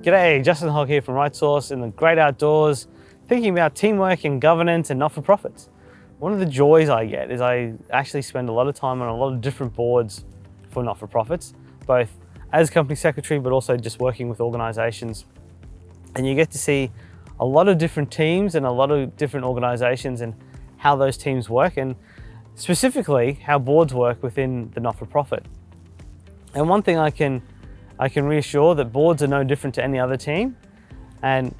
G'day, Justin Hogg here from Right Source in the great outdoors, thinking about teamwork and governance and not-for-profits. One of the joys I get is I actually spend a lot of time on a lot of different boards for not-for-profits, both as company secretary, but also just working with organizations. And you get to see a lot of different teams and a lot of different organizations and how those teams work, and specifically how boards work within the not-for-profit. And one thing I can reassure that boards are no different to any other team. And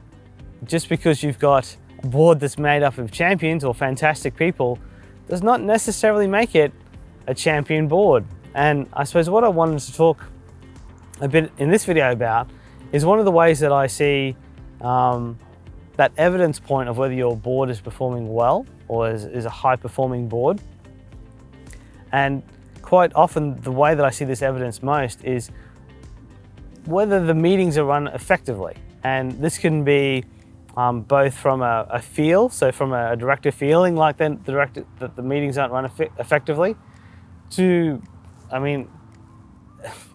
just because you've got a board that's made up of champions or fantastic people does not necessarily make it a champion board. And I suppose what I wanted to talk a bit in this video about is one of the ways that I see that evidence point of whether your board is performing well or is a high performing board. And quite often the way that I see this evidence most is whether the meetings are run effectively. And this can be both from a feel, so from a director feeling like that the meetings aren't run effectively, to,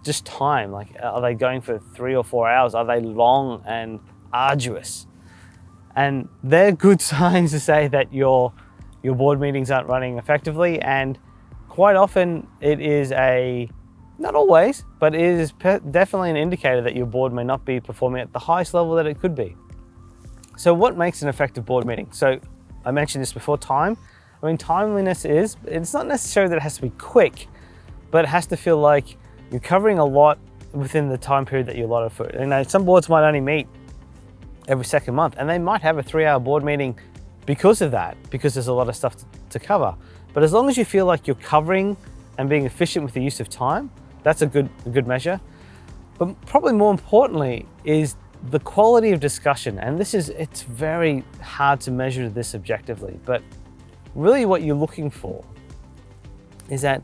just time. Like, are they going for 3 or 4 hours? Are they long and arduous? And they're good signs to say that your board meetings aren't running effectively. And quite often it is not always, but it is definitely an indicator that your board may not be performing at the highest level that it could be. So what makes an effective board meeting? So I mentioned this before, time. Timeliness it's not necessarily that it has to be quick, but it has to feel like you're covering a lot within the time period that you allotted for it. Some boards might only meet every second month, and they might have a 3-hour board meeting because of that, because there's a lot of stuff to cover. But as long as you feel like you're covering and being efficient with the use of time, that's a good measure. But probably more importantly is the quality of discussion. And it's very hard to measure this objectively, but really what you're looking for is that,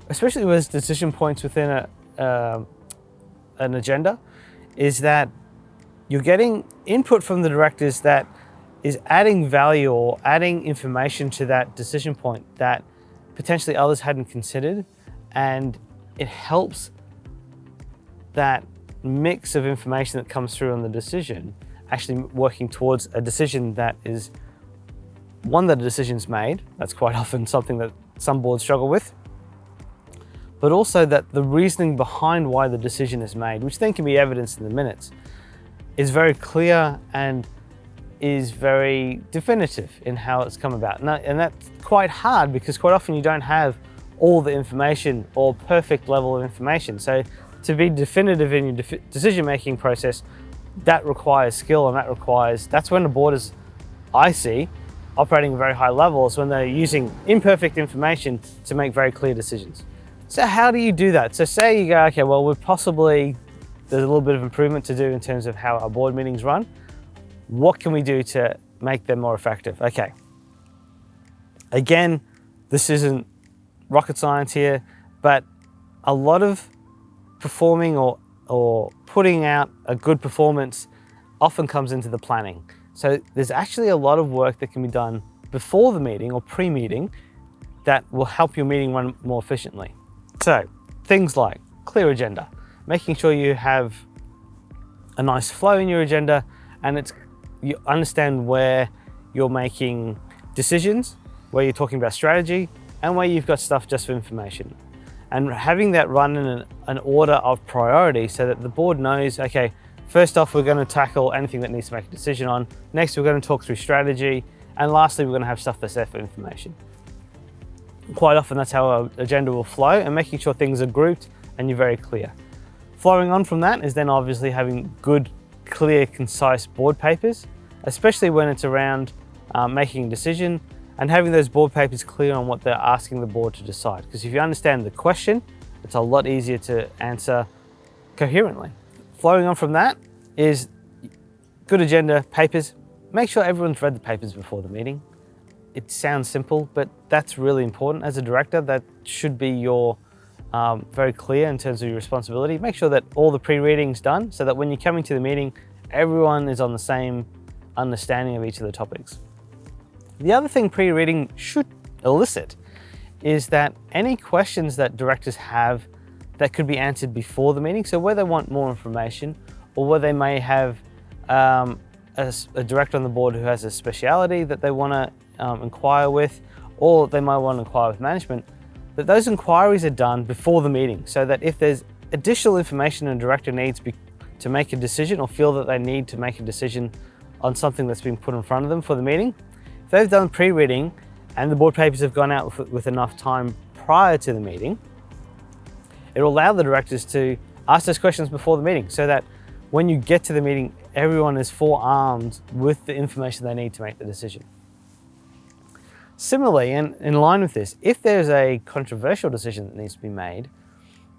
especially with decision points within an agenda, is that you're getting input from the directors that is adding value or adding information to that decision point that potentially others hadn't considered, and it helps that mix of information that comes through on the decision actually working towards a decision that is one that a decision's made. That's quite often something that some boards struggle with, but also that the reasoning behind why the decision is made, which then can be evidenced in the minutes, is very clear and is very definitive in how it's come about. And that's quite hard because quite often you don't have all the information or perfect level of information. So to be definitive in your decision-making process, that requires skill, and that's when the board is, I see, operating at very high levels, when they're using imperfect information to make very clear decisions. So how do you do that? So say you go, okay, well, there's a little bit of improvement to do in terms of how our board meetings run. What can we do to make them more effective? Okay. Again, this isn't rocket science here, but a lot of performing or putting out a good performance often comes into the planning. So there's actually a lot of work that can be done before the meeting or pre-meeting that will help your meeting run more efficiently. So things like clear agenda, making sure you have a nice flow in your agenda, and you understand where you're making decisions, where you're talking about strategy, and where you've got stuff just for information. And having that run in an order of priority so that the board knows, okay, first off, we're going to tackle anything that needs to make a decision on. Next, we're going to talk through strategy. And lastly, we're going to have stuff that's there for information. Quite often, that's how our agenda will flow, and making sure things are grouped and you're very clear. Flowing on from that is then obviously having good, clear, concise board papers, especially when it's around making a decision, and having those board papers clear on what they're asking the board to decide. Because if you understand the question, it's a lot easier to answer coherently. Flowing on from that is good agenda, papers. Make sure everyone's read the papers before the meeting. It sounds simple, but that's really important. As a director, that should be your very clear in terms of your responsibility. Make sure that all the pre-reading's done so that when you're coming to the meeting, everyone is on the same understanding of each of the topics. The other thing pre-reading should elicit is that any questions that directors have that could be answered before the meeting, so where they want more information, or where they may have a director on the board who has a speciality that they want to inquire with, or they might want to inquire with management, that those inquiries are done before the meeting, so that if there's additional information a director needs to make a decision, or feel that they need to make a decision on something that's been put in front of them for the meeting, if they've done pre-reading and the board papers have gone out with enough time prior to the meeting, it will allow the directors to ask those questions before the meeting, so that when you get to the meeting, everyone is forearmed with the information they need to make the decision. Similarly, and in line with this, if there's a controversial decision that needs to be made,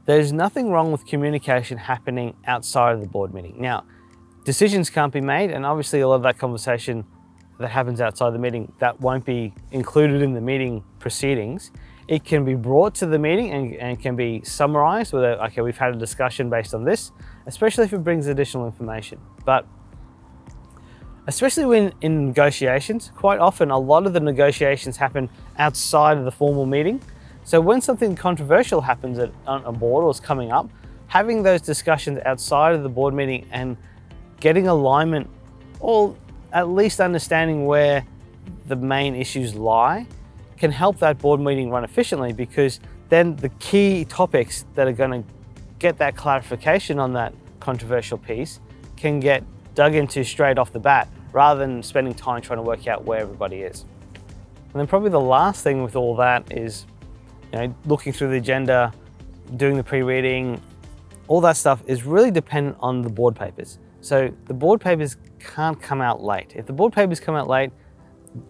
there's nothing wrong with communication happening outside of the board meeting. Now, decisions can't be made, and obviously a lot of that conversation that happens outside the meeting, that won't be included in the meeting proceedings. It can be brought to the meeting and can be summarized with okay, we've had a discussion based on this, especially if it brings additional information. But especially when in negotiations, quite often a lot of the negotiations happen outside of the formal meeting. So when something controversial happens on a board or is coming up, having those discussions outside of the board meeting and getting alignment, or at least understanding where the main issues lie, can help that board meeting run efficiently, because then the key topics that are going to get that clarification on that controversial piece can get dug into straight off the bat, rather than spending time trying to work out where everybody is. And then probably the last thing with all that is, looking through the agenda, doing the pre-reading, all that stuff is really dependent on the board papers. So the board papers can't come out late. If the board papers come out late,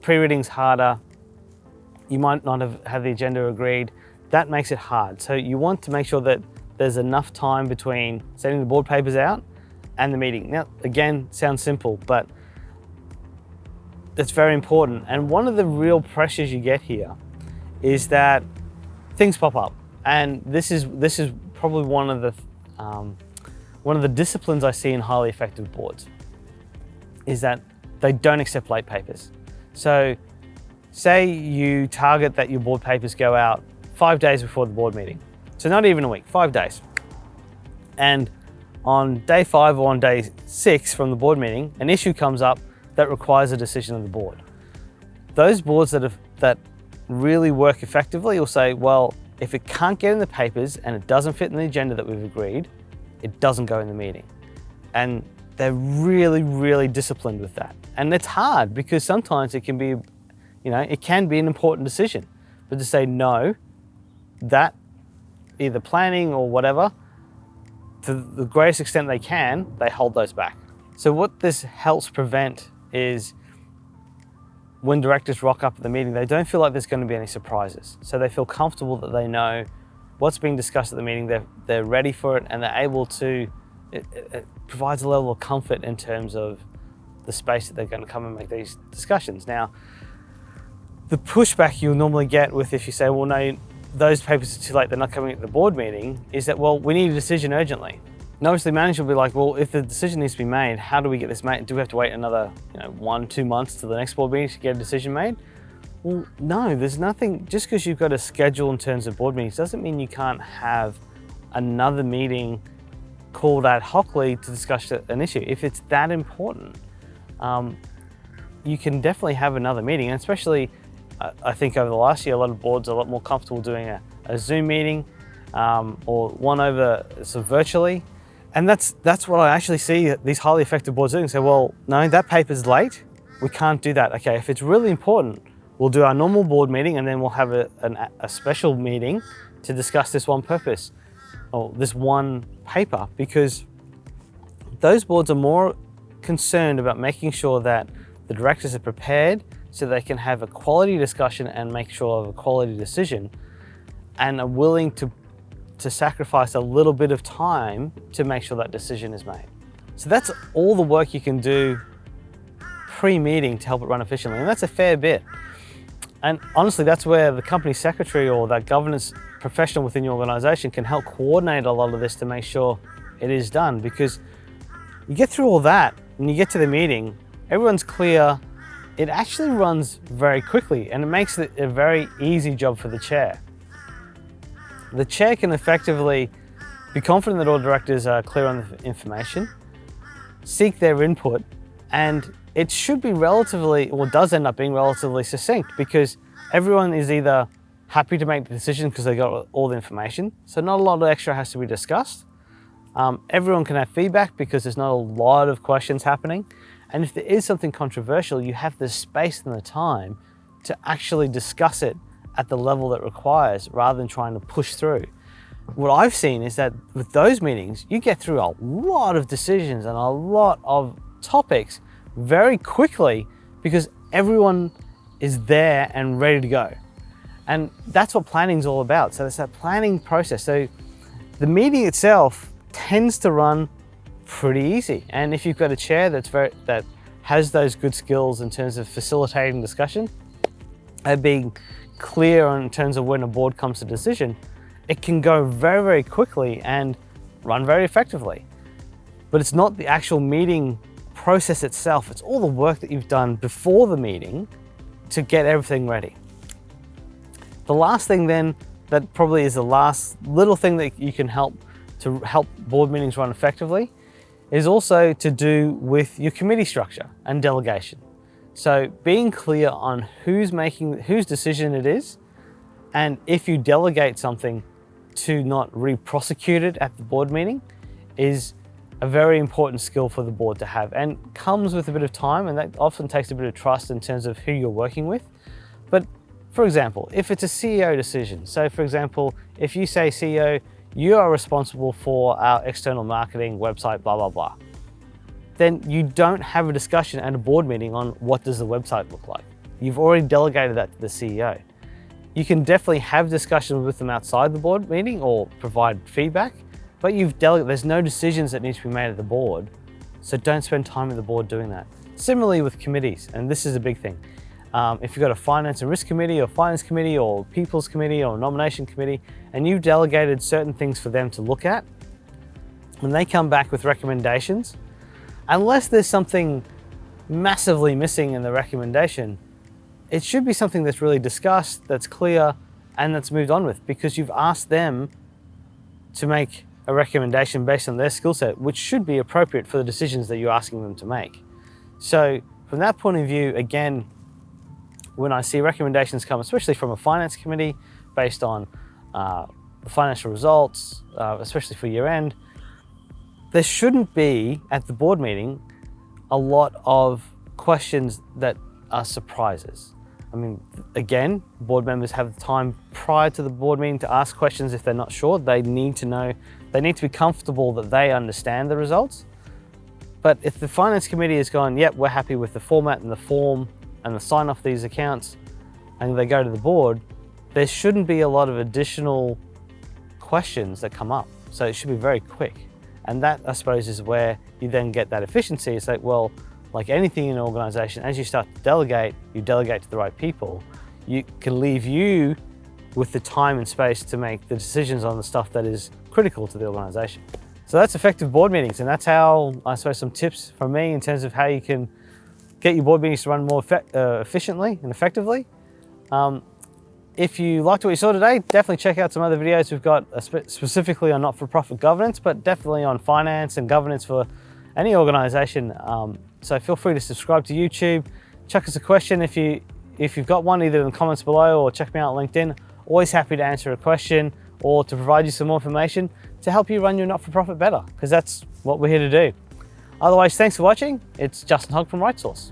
pre-reading's harder. You might not have had the agenda agreed. That makes it hard. So you want to make sure that there's enough time between sending the board papers out and the meeting. Now, again, sounds simple, but that's very important. And one of the real pressures you get here is that things pop up. And this is probably one of the disciplines I see in highly effective boards, is that they don't accept late papers. So say you target that your board papers go out 5 days before the board meeting. So not even a week, 5 days. And on day 5 or on day 6 from the board meeting, an issue comes up that requires a decision of the board. Those boards that really work effectively will say, well, if it can't get in the papers and it doesn't fit in the agenda that we've agreed, it doesn't go in the meeting. And they're really, really disciplined with that. And it's hard, because sometimes it can be, it can be an important decision. But to say no, that either planning or whatever, to the greatest extent they can, they hold those back. So what this helps prevent is, when directors rock up at the meeting, they don't feel like there's going to be any surprises. So they feel comfortable that they know what's being discussed at the meeting, they're ready for it, and they're able to, it provides a level of comfort in terms of the space that they're going to come and make these discussions. Now, the pushback you'll normally get with, if you say, well, no, those papers are too late, they're not coming at the board meeting, is that, well, we need a decision urgently. And obviously manager will be like, well, if the decision needs to be made, how do we get this made? Do we have to wait another 1-2 months till the next board meeting to get a decision made? Well, no, there's nothing, just because you've got a schedule in terms of board meetings doesn't mean you can't have another meeting called ad hocly to discuss an issue. If it's that important, you can definitely have another meeting. And especially, I think over the last year, a lot of boards are a lot more comfortable doing a Zoom meeting or one over virtually. And that's what I actually see these highly effective boards doing. So, well, no, that paper's late. We can't do that. Okay, if it's really important, we'll do our normal board meeting, and then we'll have a special meeting to discuss this one purpose or this one paper, because those boards are more concerned about making sure that the directors are prepared so they can have a quality discussion and make sure of a quality decision, and are willing to sacrifice a little bit of time to make sure that decision is made. So that's all the work you can do pre-meeting to help it run efficiently, and that's a fair bit. And honestly, that's where the company secretary or that governance professional within your organization can help coordinate a lot of this to make sure it is done, because you get through all that and you get to the meeting, everyone's clear, it actually runs very quickly, and it makes it a very easy job for the chair. The chair can effectively be confident that all directors are clear on the information. seek their input, and it should be relatively, or does end up being relatively succinct, because everyone is either happy to make the decision because they got all the information, so not a lot of extra has to be discussed. Everyone can have feedback because there's not a lot of questions happening. And if there is something controversial, you have the space and the time to actually discuss it at the level that requires, rather than trying to push through. What I've seen is that with those meetings, you get through a lot of decisions and a lot of topics very quickly because everyone is there and ready to go. And that's what planning is all about. So it's that planning process. So the meeting itself tends to run pretty easy. And if you've got a chair that has those good skills in terms of facilitating discussion and being clear in terms of when a board comes to decision, it can go very, very quickly and run very effectively. But it's not the actual meeting process itself, it's all the work that you've done before the meeting to get everything ready. The last thing then, that probably is the last little thing that you can help to help board meetings run effectively, is also to do with your committee structure and delegation. So being clear on whose decision it is, and if you delegate something, to not re-prosecute it at the board meeting is a very important skill for the board to have, and comes with a bit of time, and that often takes a bit of trust in terms of who you're working with. But for example, if it's a CEO decision, so for example, if you say, CEO, you are responsible for our external marketing, website, blah, blah, blah, then you don't have a discussion at a board meeting on what does the website look like. You've already delegated that to the CEO. You can definitely have discussions with them outside the board meeting or provide feedback, but there's no decisions that need to be made at the board, so don't spend time at the board doing that. Similarly with committees, and this is a big thing. If you've got a finance and risk committee or finance committee or people's committee or nomination committee, and you've delegated certain things for them to look at, when they come back with recommendations, unless there's something massively missing in the recommendation, it should be something that's really discussed, that's clear, and that's moved on with, because you've asked them to make a recommendation based on their skill set, which should be appropriate for the decisions that you're asking them to make. So from that point of view, again, when I see recommendations come, especially from a finance committee based on the financial results, especially for year end, there shouldn't be at the board meeting a lot of questions that are surprises. I mean, again, board members have the time prior to the board meeting to ask questions if they're not sure. They need to know, they need to be comfortable that they understand the results. But if the finance committee has gone, yep, we're happy with the format and the form and the sign off these accounts, and they go to the board, there shouldn't be a lot of additional questions that come up. So it should be very quick. And that, I suppose, is where you then get that efficiency. It's like, well, like anything in an organization, as you start to delegate, you delegate to the right people. You can leave you with the time and space to make the decisions on the stuff that is critical to the organization. So that's effective board meetings. And that's how, I suppose, some tips from me in terms of how you can get your board meetings to run more efficiently and effectively. If you liked what you saw today, definitely check out some other videos we've got specifically on not-for-profit governance, but definitely on finance and governance for any organization. So feel free to subscribe to YouTube. Chuck us a question if you've got one, either in the comments below or check me out on LinkedIn. Always happy to answer a question or to provide you some more information to help you run your not-for-profit better, because that's what we're here to do. Otherwise, thanks for watching. It's Justin Hogg from RightSource.